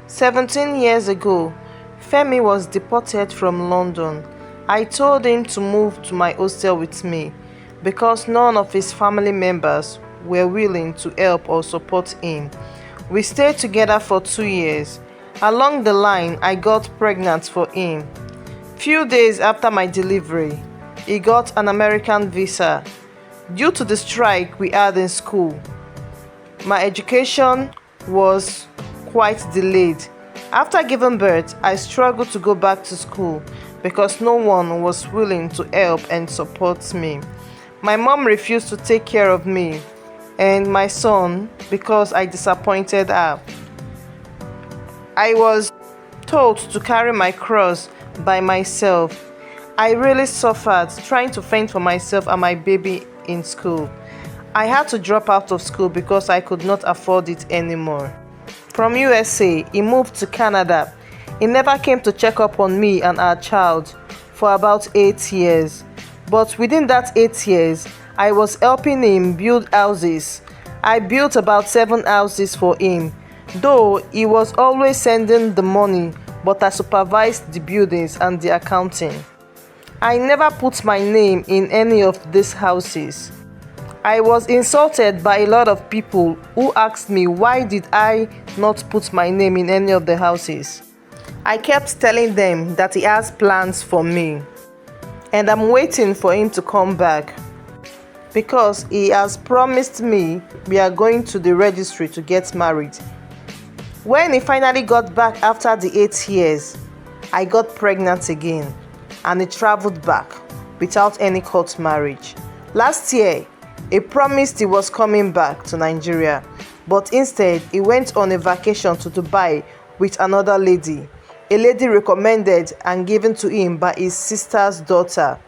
17 years ago, Femi was deported from London. I told him to move to my hostel with me because none of his family members were willing to help or support him. We stayed together for 2 years. Along the line, I got pregnant for him. Few days after my delivery, he got an American visa. Due to the strike we had in school, my education was quite delayed. After giving birth, I struggled to go back to school because no one was willing to help and support me. My mom refused to take care of me and my son because I disappointed her. I was told to carry my cross by myself. I really suffered trying to fend for myself and my baby in school. I had to drop out of school because I could not afford it anymore. From USA, he moved to Canada. He never came to check up on me and our child for about 8 years. But within that 8 years, I was helping him build houses. I built about 7 houses for him. Though he was always sending the money, but I supervised the buildings and the accounting. I never put my name in any of these houses. I was insulted by a lot of people who asked me why did I not put my name in any of the houses. I kept telling them that he has plans for me and I'm waiting for him to come back because he has promised me we are going to the registry to get married. When he finally got back after the 8 years, I got pregnant again and he traveled back without any court marriage. Last year, he promised he was coming back to Nigeria, but instead he went on a vacation to Dubai with another lady, a lady recommended and given to him by his sister's daughter.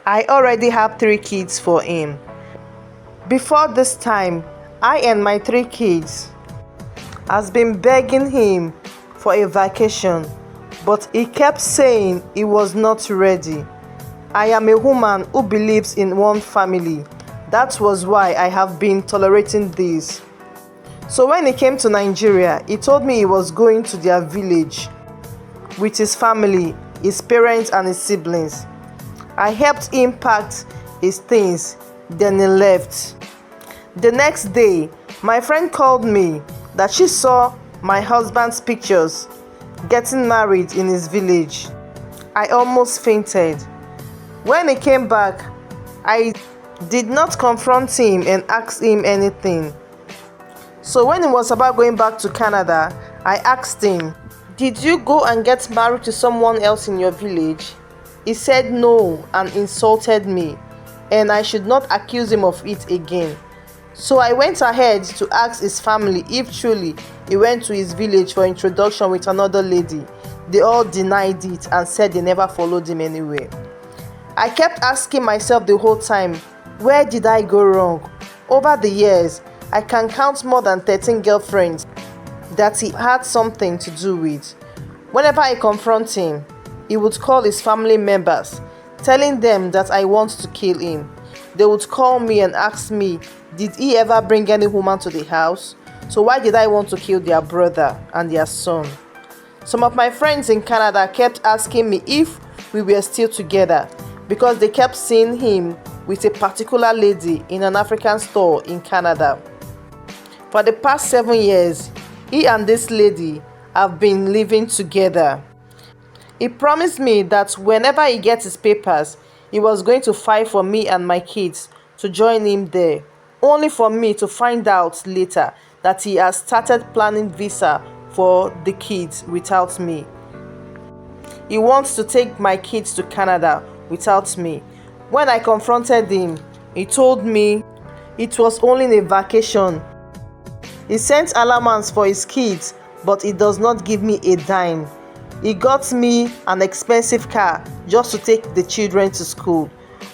I already have 3 kids for him. Before this time, I and my 3 kids has been begging him for a vacation, but he kept saying he was not ready. I am a woman who believes in one family. That was why I have been tolerating this. So when he came to Nigeria, he told me he was going to their village with his family, his parents and his siblings. I helped him pack his things, then he left. The next day, my friend called me that she saw my husband's pictures getting married in his village. I almost fainted. When he came back, I did not confront him and ask him anything. So when he was about going back to Canada, I asked him, "Did you go and get married to someone else in your village?" He said no and insulted me, and I should not accuse him of it again. So I went ahead to ask his family if truly he went to his village for introduction with another lady. They all denied it and said they never followed him anywhere. I kept asking myself the whole time, where did I go wrong? Over the years, I can count more than 13 girlfriends that he had something to do with. Whenever I confront him, he would call his family members, telling them that I want to kill him. They would call me and ask me, did he ever bring any woman to the house? So why did I want to kill their brother and their son? Some of my friends in Canada kept asking me if we were still together because they kept seeing him with a particular lady in an African store in Canada. For the past 7 years, he and this lady have been living together. He promised me that whenever he gets his papers, he was going to fight for me and my kids to join him there, only for me to find out later that he has started planning visa for the kids without me. He wants to take my kids to Canada without me. When I confronted him, he told me it was only a vacation. He sent allowance for his kids, but he does not give me a dime. He got me an expensive car just to take the children to school.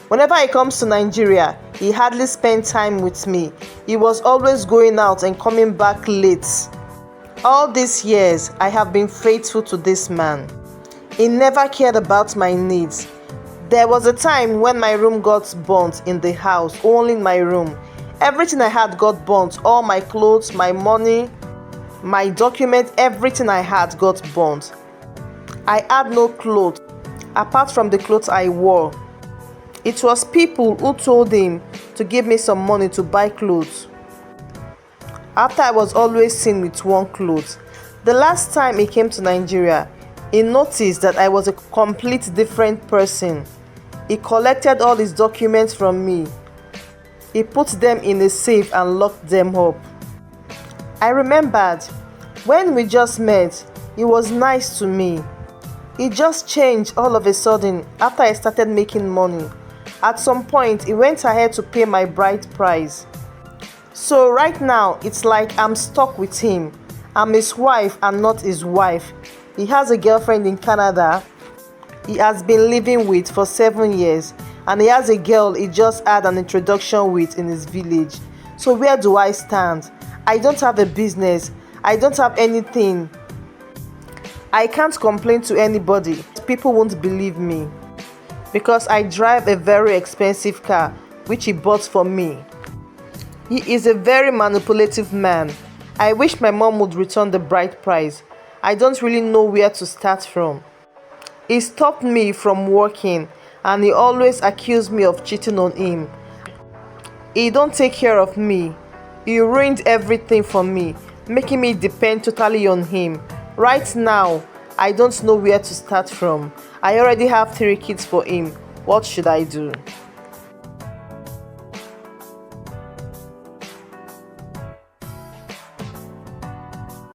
Whenever he comes to Nigeria, he hardly spends time with me. He was always going out and coming back late. All these years, I have been faithful to this man. He never cared about my needs. There was a time when my room got burnt in the house, only in my room. Everything I had got burnt, all my clothes, my money. My documents, everything I had got burnt. I had no clothes apart from the clothes I wore. It was people who told him to give me some money to buy clothes, after I was always seen with one clothes. The last time he came to Nigeria, he noticed that I was a complete different person. He collected all his documents from me. He put them in a safe and locked them up. I remembered when we just met, he was nice to me. He just changed all of a sudden after I started making money. At some point, he went ahead to pay my bride price. So right now, it's like I'm stuck with him. I'm his wife and not his wife. He has a girlfriend in Canada he has been living with for 7 years, and he has a girl he just had an introduction with in his village. So where do I stand? I don't have a business. I don't have anything. I can't complain to anybody. People won't believe me because I drive a very expensive car which he bought for me. He is a very manipulative man. I wish my mom would return the bride price. I don't really know where to start from. He stopped me from working and he always accused me of cheating on him. He don't take care of me. He ruined everything for me, making me depend totally on him. Right now, I don't know where to start from. I already have 3 kids for him. What should I do?